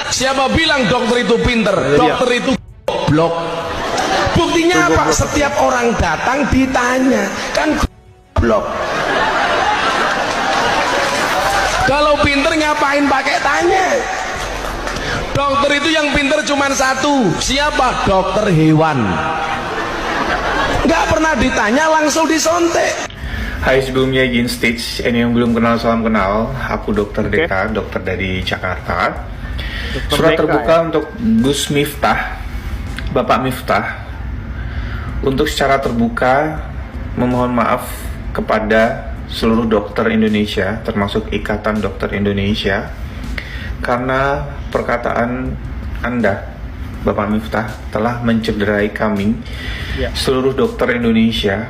Siapa bilang dokter itu pinter? Dokter itu goblok. Buktinya apa? Setiap orang datang ditanya, kan goblok. Kalau pinter ngapain pakai tanya? Dokter itu yang pinter cuma satu. Siapa? Dokter hewan. Nggak pernah ditanya, langsung disontek. Hai, sebelumnya izin stage. Ini yang belum kenal, salam kenal. Aku Dokter Deka, dokter dari Jakarta. Surat terbuka untuk Gus Miftah, Bapak Miftah, untuk secara terbuka memohon maaf kepada seluruh dokter Indonesia, termasuk Ikatan Dokter Indonesia, karena perkataan Anda, Bapak Miftah, telah mencederai kami, seluruh dokter Indonesia,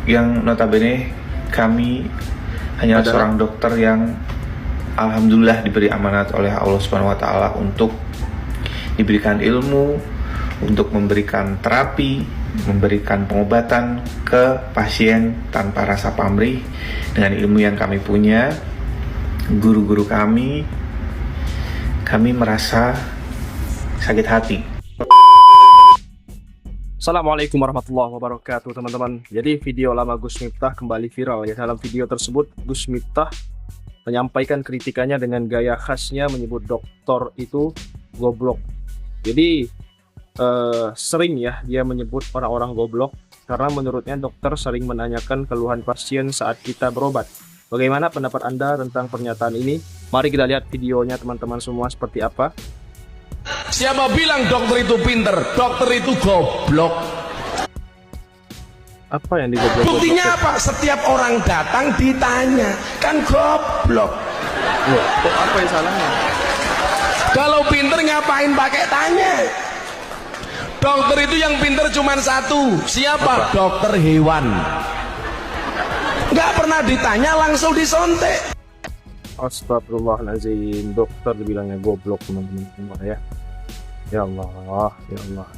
yang notabene kami hanya seorang dokter yang alhamdulillah diberi amanat oleh Allah Subhanahu wa taala untuk diberikan ilmu, untuk memberikan terapi, memberikan pengobatan ke pasien tanpa rasa pamrih dengan ilmu yang kami punya. Guru-guru kami merasa sakit hati. Assalamualaikum warahmatullahi wabarakatuh, teman-teman. Jadi video lama Gus Miftah kembali viral ya. Dalam video tersebut Gus Miftah menyampaikan kritikannya dengan gaya khasnya, menyebut dokter itu goblok. Jadi sering ya dia menyebut orang-orang goblok karena menurutnya dokter sering menanyakan keluhan pasien saat kita berobat. Bagaimana pendapat Anda tentang pernyataan ini? Mari kita lihat videonya, teman-teman semua, seperti apa. Siapa bilang dokter itu pinter? Dokter itu goblok. Apa yang digoblok? Buktinya apa? Setiap orang datang ditanya, kan goblok. Loh, kok apa yang salahnya? Kalau pinter ngapain pakai tanya? Dokter itu yang pinter cuma satu. Siapa? Dokter hewan. Nggak pernah ditanya, langsung disontek. Astagfirullahaladzim, dokter dibilangnya goblok, teman-teman semua ya. Ya Allah, ya Allah.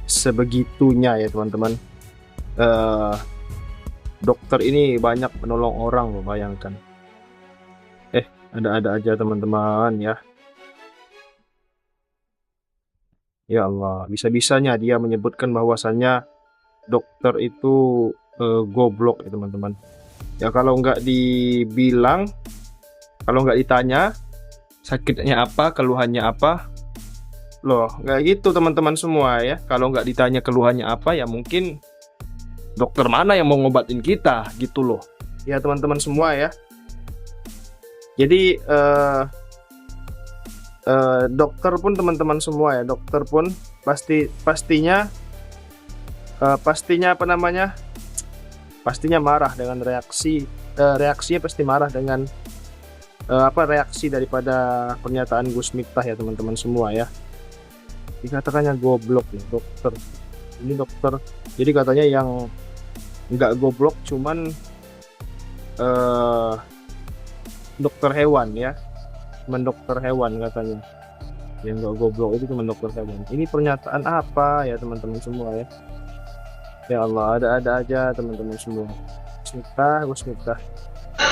Sebegitunya ya, teman-teman. Dokter ini banyak menolong orang loh, bayangkan. Ada-ada aja, teman-teman ya. Ya Allah, bisa-bisanya dia menyebutkan bahwasannya dokter itu goblok ya, teman-teman. Ya kalau nggak dibilang, kalau nggak ditanya sakitnya apa, keluhannya apa, loh nggak gitu, teman-teman semua ya. Kalau nggak ditanya keluhannya apa, ya mungkin dokter mana yang mau ngobatin kita gitu loh ya, teman-teman semua ya. Jadi dokter pun, teman-teman semua ya, dokter pun pastinya apa namanya, pastinya marah dengan reaksinya pasti marah dengan reaksi daripada pernyataan Gus Miftah ya, teman-teman semua ya. Dikatakannya goblok ya dokter. Ini dokter, jadi katanya yang nggak goblok cuman dokter hewan ya, cuman dokter hewan katanya. Yang nggak goblok itu cuma dokter hewan. Ini pernyataan apa ya, teman-teman semua ya. Ya Allah, ada-ada aja, teman-teman semua. Gus Miftah.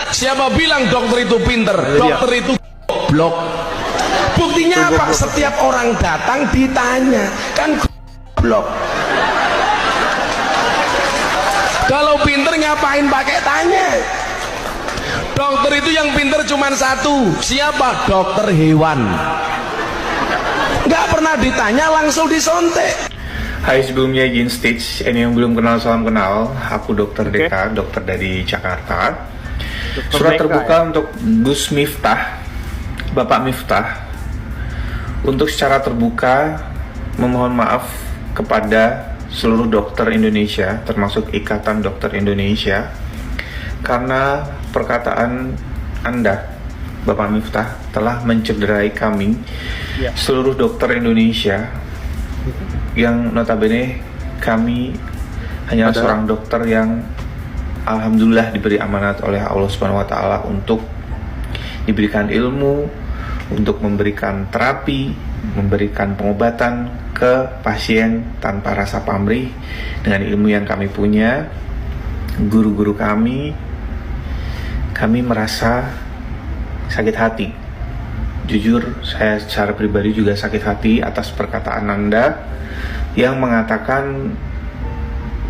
Siapa bilang dokter itu pinter? Dokter itu goblok. Buktinya apa? Setiap orang datang ditanya, kan goblok. Kalau pinter ngapain pakai tanya? Dokter itu yang pinter cuma satu. Siapa? Dokter hewan. Nggak pernah ditanya, langsung disontek. Hai, sebelumnya izin stage. Ini yang belum kenal, salam kenal. Aku Dokter Deka, dokter dari Jakarta. Surat terbuka untuk Gus Miftah, Bapak Miftah, untuk secara terbuka memohon maaf kepada seluruh dokter Indonesia, termasuk Ikatan Dokter Indonesia, karena perkataan Anda, Bapak Miftah, telah mencederai kami, seluruh dokter Indonesia, yang notabene kami hanya seorang dokter yang alhamdulillah diberi amanat oleh Allah Subhanahu wa taala untuk diberikan ilmu, untuk memberikan terapi, memberikan pengobatan ke pasien tanpa rasa pamrih dengan ilmu yang kami punya. Guru-guru kami merasa sakit hati jujur saya secara pribadi juga sakit hati atas perkataan Anda yang mengatakan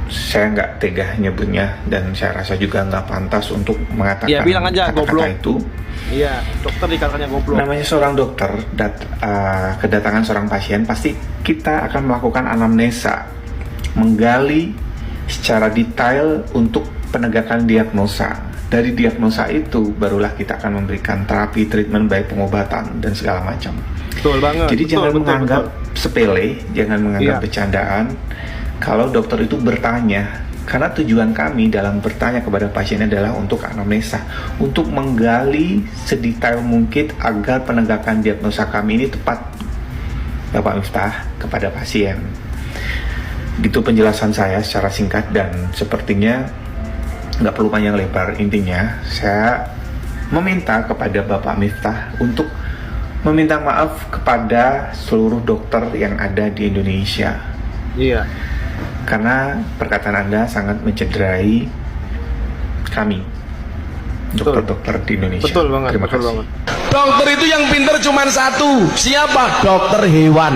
saya nggak tega nyebutnya, dan saya rasa juga nggak pantas untuk mengatakan Iya, bilang aja, kata-kata goblok. itu. Iya, dokter dikatakannya goblok. Namanya seorang dokter, kedatangan seorang pasien, pasti kita akan melakukan anamnesa, menggali secara detail untuk penegakan diagnosa. Dari diagnosa itu, barulah kita akan memberikan terapi, treatment, baik pengobatan, dan segala macam. Betul banget. Jadi betul, jangan betul, menganggap sepele, jangan menganggap Iya. bercandaan. Kalau dokter itu bertanya, karena tujuan kami dalam bertanya kepada pasien adalah untuk anamnesa, untuk menggali sedetail mungkin agar penegakan diagnosa kami ini tepat, Bapak Miftah, kepada pasien. Itu penjelasan saya secara singkat, dan sepertinya nggak perlu panjang lebar. Intinya saya meminta kepada Bapak Miftah untuk meminta maaf kepada seluruh dokter yang ada di Indonesia, Iya. karena perkataan Anda sangat mencederai kami, Betul. dokter-dokter di Indonesia. Betul banget. Terima Betul kasih. banget. Dokter itu yang pinter cuma satu. Siapa? Dokter hewan.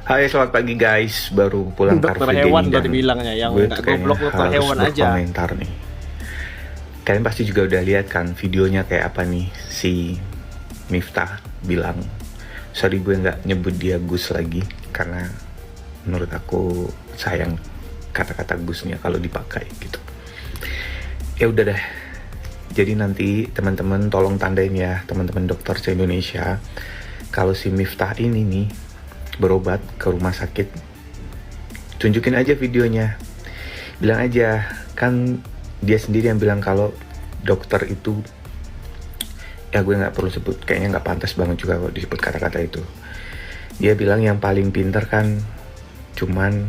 Hai, selamat pagi guys. Baru pulang Dokter Car Free Day hewan dan tadi bilangnya, yang gue nggak tuh kayaknya goblok, dokter harus hewan aja. berkomentar nih. Kalian pasti juga udah lihat kan videonya kayak apa nih, si Miftah bilang, sorry gue nggak nyebut dia Gus lagi karena menurut aku sayang kata-kata Gusnya kalau dipakai gitu. Ya udah deh. Jadi nanti teman-teman tolong tandain ya, teman-teman dokter se-Indonesia, kalau si Miftah ini nih berobat ke rumah sakit, tunjukin aja videonya, bilang aja, kan dia sendiri yang bilang kalau dokter itu, ya gue nggak perlu sebut, kayaknya nggak pantas banget juga kalau disebut kata-kata itu. Dia bilang yang paling pinter kan cuman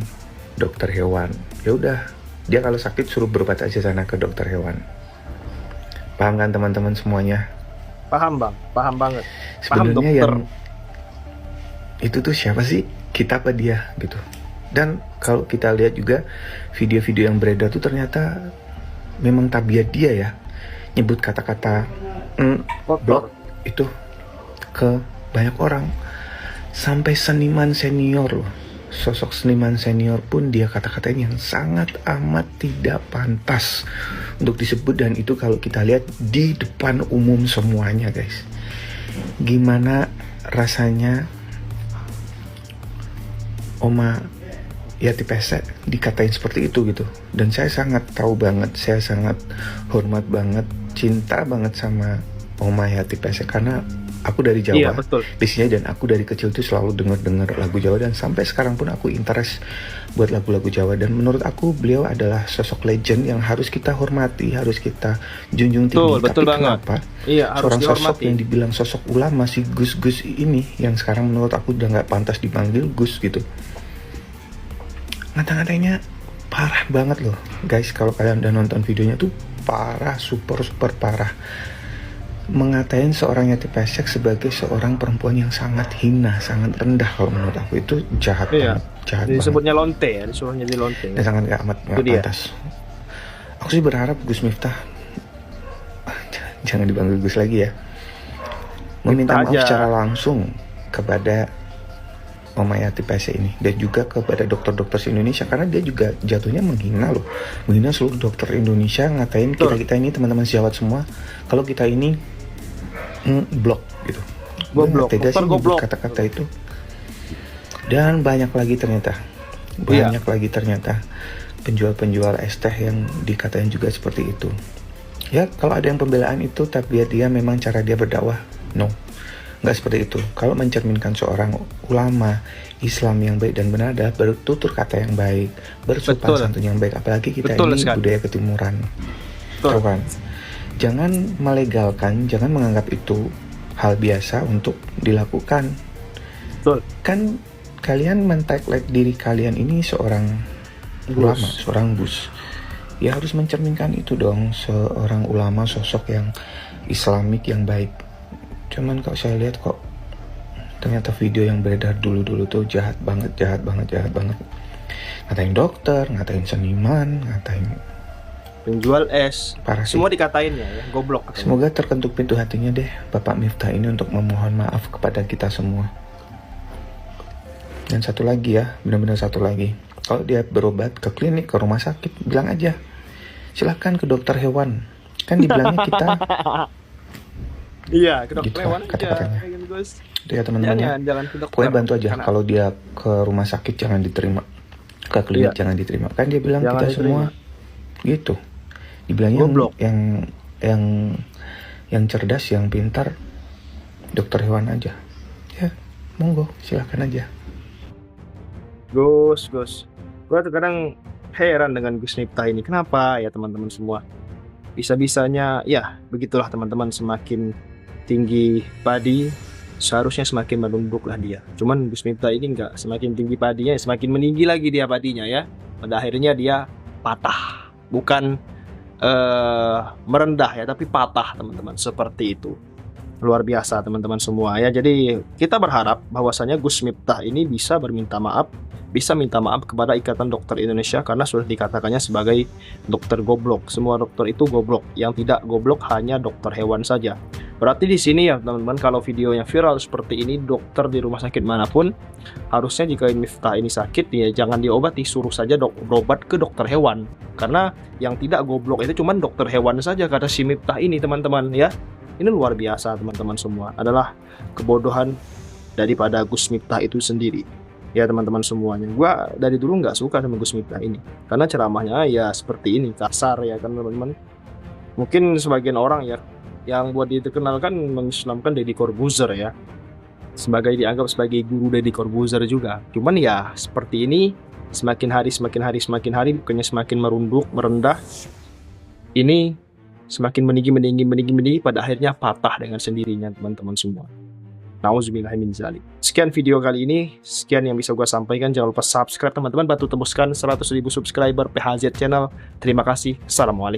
dokter hewan. Ya udah, dia kalau sakit suruh berobat aja sana ke dokter hewan. Paham kan teman-teman semuanya? Paham bang, paham banget. Paham Sebenarnya dokter. yang itu tuh siapa sih, kita apa dia gitu. Dan kalau kita lihat juga video-video yang beredar tuh ternyata memang tabiat dia ya, nyebut kata-kata blok itu ke banyak orang, sampai seniman senior loh, sosok seniman senior pun dia kata-katain yang sangat amat tidak pantas untuk disebut. Dan itu kalau kita lihat di depan umum semuanya guys, gimana rasanya Oma Yati Pesek dikatain seperti itu gitu. Dan saya sangat tahu banget, saya sangat hormat banget, cinta banget sama Oma Yati Pesek, karena aku dari Jawa, Iya, betul. biasanya, dan aku dari kecil tuh selalu denger lagu Jawa, dan sampai sekarang pun aku interest buat lagu-lagu Jawa. Dan menurut aku beliau adalah sosok legend yang harus kita hormati, harus kita junjung tinggi. Betul Tapi banget. kenapa Iya, harus seorang sosok dihormati. yang dibilang sosok ulama, si Gus ini, yang sekarang menurut aku udah nggak pantas dipanggil Gus gitu, ngata-ngatanya parah banget loh guys. Kalau kalian udah nonton videonya tuh parah, super parah. Mengatain seorang Yati Pesek sebagai seorang perempuan yang sangat hina, sangat rendah. Kalau menurut aku itu jahat Iya. banget, jahat banget, Disebutnya lonte ya, disuruhnya di lonte. dan sangat gak amat Itu gak dia. pantas. Aku sih berharap Gus Miftah jangan dipanggil Gus lagi ya, meminta maaf Miftah aja. secara langsung kepada Oma Yati Pesek ini, dan juga kepada dokter-dokter se-Indonesia, karena dia juga jatuhnya menghina loh, menghina seluruh dokter Indonesia, ngatain Betul. kita ini teman-teman sejawat semua kalau kita ini blok gitu. Goblok, Gue nggak tega sih dokter nyebut goblok. kata-kata itu. Dan banyak lagi ternyata, Iya. penjual-penjual es teh yang dikatain juga seperti itu. Ya kalau ada yang pembelaan itu, tapi dia memang cara dia berdakwah, no, nggak seperti itu. Kalau mencerminkan seorang ulama Islam yang baik dan benar adalah bertutur kata yang baik, bersopan Betul. santun yang baik. Apalagi kita Betul ini sekali. budaya ketimuran. Betul. Tahu kan? Jangan melegalkan, jangan menganggap itu hal biasa untuk dilakukan. Betul. Kan kalian men-tagline diri kalian ini seorang ulama, seorang Gus. Ya harus mencerminkan itu dong, seorang ulama, sosok yang Islamik yang baik. Cuman kalau saya lihat kok ternyata video yang beredar dulu-dulu tuh jahat banget. Ngatain dokter, ngatain seniman, ngatain penjual es, Parah sih. semua dikatain ya goblok katanya. Semoga terketuk pintu hatinya deh Bapak Miftah ini untuk memohon maaf kepada kita semua. Dan satu lagi ya, benar-benar satu lagi. Kalau dia berobat ke klinik, ke rumah sakit, bilang aja, silahkan ke dokter hewan. Kan dibilangnya kita Iya, ke dokter gitu hewan lah aja. kata-katanya. Kayak gitu, Gus. Itu ya teman-teman ya. Jangan ke dokter. Pokoknya bantu aja. Karena- Kalau dia ke rumah sakit jangan diterima, ke klinik Iya. jangan diterima. Kan dia bilang Jangan kita diterima. semua gitu. Dibilangnya Goblok. yang cerdas, yang pintar, dokter hewan aja. Ya, monggo, silahkan aja. Gus. Gua tuh kadang heran dengan Gus Miftah ini. Kenapa ya teman-teman semua? Bisa-bisanya ya begitulah teman-teman, semakin tinggi padi seharusnya semakin menunduklah dia. Cuman Gus Miftah ini enggak, semakin tinggi padinya semakin meninggi lagi dia padinya ya. Pada akhirnya dia patah. Bukan merendah ya, tapi patah teman-teman, seperti itu. Luar biasa teman-teman semua ya. Jadi kita berharap bahwasanya Gus Miftah ini bisa minta maaf kepada Ikatan Dokter Indonesia karena sudah dikatakannya sebagai dokter goblok. Semua dokter itu goblok. Yang tidak goblok hanya dokter hewan saja. Berarti di sini ya teman-teman, kalau videonya viral seperti ini, dokter di rumah sakit manapun harusnya jika Miftah ini sakit ya jangan diobati, suruh saja berobat ke dokter hewan. Karena yang tidak goblok itu cuman dokter hewan saja kata si Miftah ini teman-teman ya. Ini luar biasa teman-teman semua, adalah kebodohan daripada Gus Miftah itu sendiri. Ya teman-teman semuanya, gua dari dulu nggak suka sama Gus Miftah ini karena ceramahnya ya seperti ini, kasar ya kan teman-teman. Mungkin sebagian orang ya yang buat dia terkenal kan mengislamkan Deddy Corbuzier ya, dianggap sebagai guru Deddy Corbuzier juga. Cuman ya seperti ini, semakin hari bukannya semakin merendah, ini semakin meninggi, pada akhirnya patah dengan sendirinya teman-teman semua. Nauzubillah min dzalik. Sekian video kali ini, sekian yang bisa gue sampaikan. Jangan lupa subscribe teman-teman, bantu tembuskan 100.000 subscriber PHZ channel. Terima kasih. Assalamualaikum.